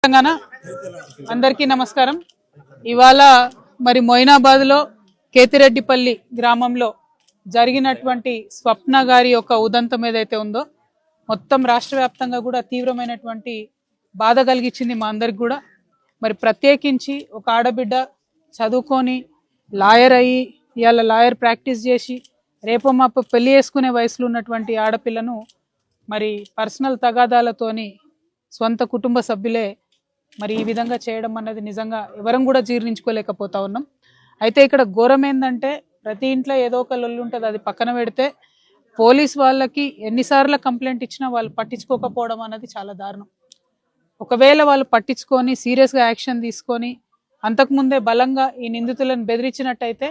తెలంగాణ అందరికీ నమస్కారం. ఇవాళ మరి మొయినాబాద్ లో కేతిరెడ్డిపల్లి గ్రామంలో జరిగినటువంటి స్వప్న గారి యొక్క ఉదంతం ఏదైతే ఉందో మొత్తం రాష్ట్ర వ్యాప్తంగా కూడా తీవ్రమైనటువంటి బాధ కలిగించింది మా అందరికి కూడా. మరి ప్రత్యేకించి ఒక ఆడబిడ్డ చదువుకొని లాయర్ అయ్యి ఇవాళ లాయర్ ప్రాక్టీస్ చేసి రేపో మాపో పెళ్లి చేసుకునే వయసులో ఉన్నటువంటి ఆడపిల్లను మరి పర్సనల్ తగాదాలతోని సొంత కుటుంబ సభ్యులే మరి ఈ విధంగా చేయడం అన్నది నిజంగా ఎవరం కూడా జీర్ణించుకోలేకపోతా ఉన్నాం. అయితే ఇక్కడ ఘోరం ఏంటంటే ప్రతి ఇంట్లో ఏదో ఒక లొల్లు ఉంటుంది, అది పక్కన పెడితే పోలీస్ వాళ్ళకి ఎన్నిసార్లు కంప్లైంట్ ఇచ్చినా వాళ్ళు పట్టించుకోకపోవడం అన్నది చాలా దారుణం. ఒకవేళ వాళ్ళు పట్టించుకొని సీరియస్గా యాక్షన్ తీసుకొని అంతకుముందే బలంగా ఈ నిందితులను బెదిరించినట్టయితే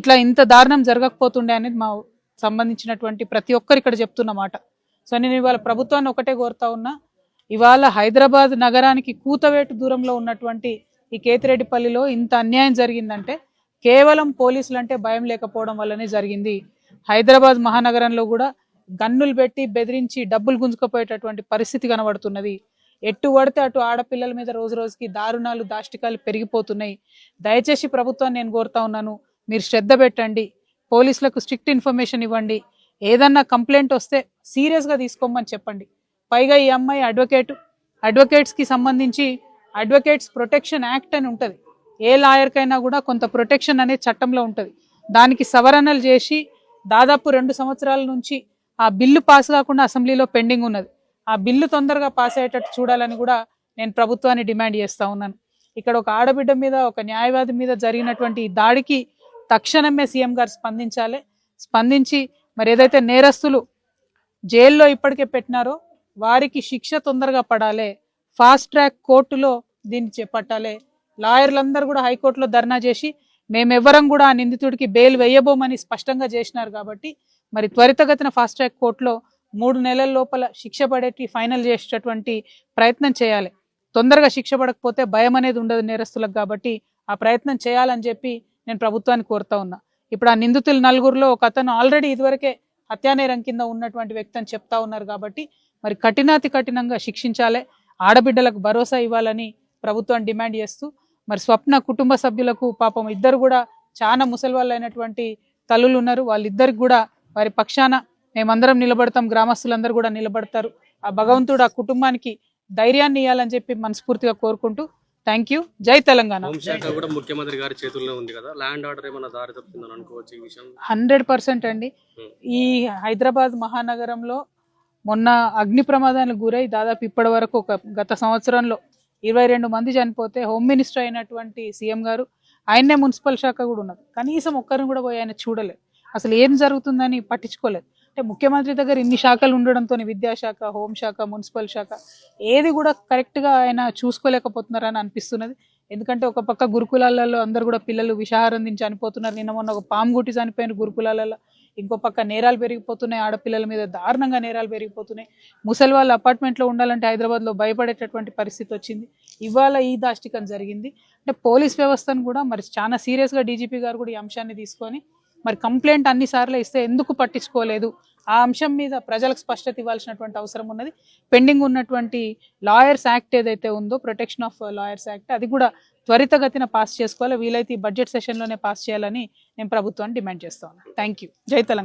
ఇట్లా ఇంత దారుణం జరగకపోతుండే అనేది మా సంబంధించినటువంటి ప్రతి ఒక్కరు ఇక్కడ చెప్తున్నమాట. సో నేను ఇవాళ ప్రభుత్వాన్ని ఒకటే కోరుతా ఉన్నా, ఇవాళ హైదరాబాద్ నగరానికి కూతవేటు దూరంలో ఉన్నటువంటి ఈ కేతిరెడ్డిపల్లిలో ఇంత అన్యాయం జరిగిందంటే కేవలం పోలీసులు అంటే భయం లేకపోవడం వల్లనే జరిగింది. హైదరాబాద్ మహానగరంలో కూడా గన్నులు పెట్టి బెదిరించి డబ్బులు గుంజుకుపోయేటటువంటి పరిస్థితి కనబడుతున్నది. ఎటు పడితే అటు ఆడపిల్లల మీద రోజు రోజుకి దారుణాలు దాష్టికాలు పెరిగిపోతున్నాయి. దయచేసి ప్రభుత్వాన్ని నేను కోరుతా ఉన్నాను, మీరు శ్రద్ధ పెట్టండి, పోలీసులకు స్ట్రిక్ట్ ఇన్ఫర్మేషన్ ఇవ్వండి, ఏదన్నా కంప్లైంట్ వస్తే సీరియస్గా తీసుకోమని చెప్పండి. పైగా ఈ అమ్మాయి అడ్వకేట్స్కి సంబంధించి అడ్వకేట్స్ ప్రొటెక్షన్ యాక్ట్ అని ఉంటుంది. ఏ లాయర్కైనా కూడా కొంత ప్రొటెక్షన్ అనేది చట్టంలో ఉంటుంది. దానికి సవరణలు చేసి దాదాపు 2 సంవత్సరాల నుంచి ఆ బిల్లు పాస్ కాకుండా అసెంబ్లీలో పెండింగ్ ఉన్నది. ఆ బిల్లు తొందరగా పాస్ అయ్యేటట్టు చూడాలని కూడా నేను ప్రభుత్వాన్ని డిమాండ్ చేస్తూ ఉన్నాను. ఇక్కడ ఒక ఆడబిడ్డ మీద ఒక న్యాయవాది మీద జరిగినటువంటి ఈ దాడికి తక్షణమే సీఎం గారు స్పందించాలి. స్పందించి మరి ఏదైతే నేరస్తులు జైల్లో ఇప్పటికే పెట్టినారో వారికి శిక్ష తొందరగా పడాలి. ఫాస్ట్ ట్రాక్ కోర్టులో దీన్ని చేపట్టాలి. లాయర్లందరూ కూడా హైకోర్టులో ధర్నా చేసి మేమెవ్వరం కూడా ఆ నిందితుడికి బెయిల్ వేయబోమని స్పష్టంగా చేసినారు. కాబట్టి మరి త్వరితగతిన ఫాస్ట్ ట్రాక్ కోర్టులో 3 నెలల లోపల శిక్ష పడేటి ఫైనల్ చేసేటటువంటి ప్రయత్నం చేయాలి. తొందరగా శిక్ష పడకపోతే భయం అనేది ఉండదు నేరస్తులకు. కాబట్టి ఆ ప్రయత్నం చేయాలని చెప్పి నేను ప్రభుత్వాన్ని కోరుతా ఉన్నా. ఇప్పుడు ఆ నిందితులు 4గురిలో ఒక అతను ఆల్రెడీ ఇదివరకే హత్యానేరం కింద ఉన్నటువంటి వ్యక్తి అని చెప్తా ఉన్నారు. కాబట్టి మరి కఠినాతి కఠినంగా శిక్షించాలి, ఆడబిడ్డలకు భరోసా ఇవ్వాలని ప్రభుత్వాన్ని డిమాండ్ చేస్తూ మరి స్వప్న కుటుంబ సభ్యులకు పాపం ఇద్దరు కూడా చాలా ముసలి వాళ్ళు అయినటువంటి తల్లులు ఉన్నారు. వాళ్ళిద్దరికి కూడా వారి పక్షాన మేమందరం నిలబడతాం, గ్రామస్తులందరూ కూడా నిలబడతారు. ఆ భగవంతుడు ఆ కుటుంబానికి ధైర్యాన్ని ఇవ్వాలని చెప్పి మనస్ఫూర్తిగా కోరుకుంటూ థ్యాంక్ యూ. జై తెలంగాణ. ముఖ్యమంత్రి గారి చేతుల్లో ఉంది కదా, ల్యాండ్ ఆర్డర్ ఏమైనా దారి తప్పుతుందని అనుకోవచ్చు? ఈ విషయం 100% అండి. ఈ హైదరాబాద్ మహానగరంలో మొన్న అగ్ని ప్రమాదానికి గురై దాదాపు ఇప్పటి వరకు గత సంవత్సరంలో 22 మంది చనిపోతే హోమ్ మినిస్టర్ అయినటువంటి సీఎం గారు, ఆయన్నే మున్సిపల్ శాఖ కూడా ఉన్నది, కనీసం ఒక్కరిని కూడా పోయి ఆయన చూడలేదు. అసలు ఏం జరుగుతుందని పట్టించుకోలేదు. అంటే ముఖ్యమంత్రి దగ్గర ఇన్ని శాఖలు ఉండడంతో విద్యాశాఖ, హోంశాఖ, మున్సిపల్ శాఖ ఏది కూడా కరెక్ట్గా ఆయన చూసుకోలేకపోతున్నారని అనిపిస్తున్నది. ఎందుకంటే ఒక పక్క గురుకులాలలో అందరు కూడా పిల్లలు విషాహారం దించి చనిపోతున్నారు. నిన్న మొన్న ఒక పాము గుట్టి చనిపోయిన గురుకులాలలో. ఇంకో పక్క నేరాలు పెరిగిపోతున్నాయి, ఆడపిల్లల మీద దారుణంగా నేరాలు పెరిగిపోతున్నాయి. ముసలి వాళ్ళు అపార్ట్మెంట్లో ఉండాలంటే హైదరాబాద్లో భయపడేటటువంటి పరిస్థితి వచ్చింది. ఇవాళ ఈ దాష్టికం జరిగింది. అంటే పోలీస్ వ్యవస్థను కూడా మరి చాలా సీరియస్గా డీజీపీ గారు కూడా ఈ అంశాన్ని తీసుకొని మరి కంప్లైంట్ అన్నిసార్లు ఇస్తే ఎందుకు పట్టించుకోలేదు, ఆ అంశం మీద ప్రజలకు స్పష్టత ఇవ్వాల్సినటువంటి అవసరం ఉన్నది. పెండింగ్ ఉన్నటువంటి లాయర్స్ యాక్ట్ ఏదైతే ఉందో, ప్రొటెక్షన్ ఆఫ్ లాయర్స్ యాక్ట్, అది కూడా త్వరితగతిన పాస్ చేసుకోవాలి. వీలైతే ఈ బడ్జెట్ సెషన్లోనే పాస్ చేయాలని నేను ప్రభుత్వాన్ని డిమాండ్ చేస్తా ఉన్నాను. Thank you. జై తెలంగాణ.